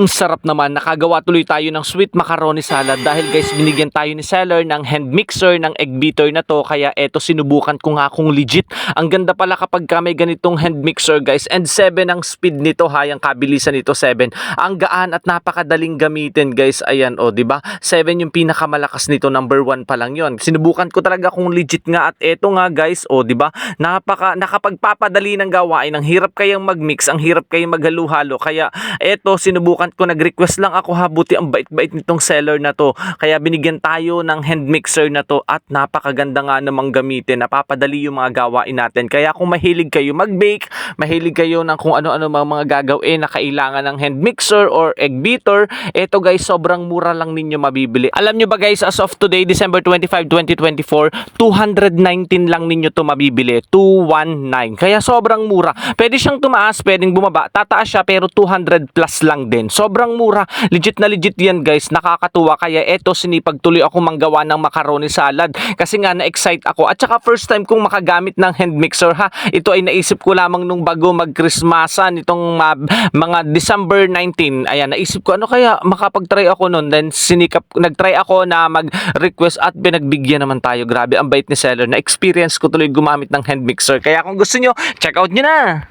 Sarap naman, nakagawa tuloy tayo ng sweet macaroni salad dahil guys binigyan tayo ni seller ng hand mixer ng egg beater na to, kaya eto sinubukan ko nga kung legit. Ang ganda pala kapag ka may ganitong hand mixer guys, and 7 ang speed nito ha, yung kabilisan nito 7. Ang gaan at napakadaling gamitin guys, ayan o, di ba? 7 yung pinakamalakas nito, number 1 pa lang yon. Sinubukan ko talaga kung legit nga, at eto nga guys, o di ba? Nakapagpapadali ng gawain, ang hirap kayang magmix, ang hirap kayang maghalo-halo, kaya eto sinubukan ko, nag-request lang ako ha, buti ang bait-bait nitong seller na to, kaya binigyan tayo ng hand mixer na to, at napakaganda nga namang gamitin, napapadali yung mga gawain natin. Kaya kung mahilig kayo mag-bake, mahilig kayo ng kung ano-ano mga gagawin na kailangan ng hand mixer or egg beater, eto guys sobrang mura lang ninyo mabibili. Alam nyo ba guys, as of today December 25, 2024, 219 lang ninyo to mabibili, 219, kaya sobrang mura. Pwede siyang tumaas, pwedeng bumaba, tataas siya, pero 200 plus lang din. Sobrang mura. Legit na legit yan guys. Nakakatuwa. Kaya eto, sinipag tuloy ako manggawa ng macaroni salad. Kasi nga na-excite ako. At saka first time kong makagamit ng hand mixer ha. Ito ay naisip ko lamang nung bago mag-Christmasan itong mga December 19. Ayan, naisip ko ano kaya makapag-try ako nun. Then nag-try ako na mag-request at pinagbigyan naman tayo. Grabe, ang bait ni seller. Na-experience ko tuloy gumamit ng hand mixer. Kaya kung gusto nyo, check out nyo na!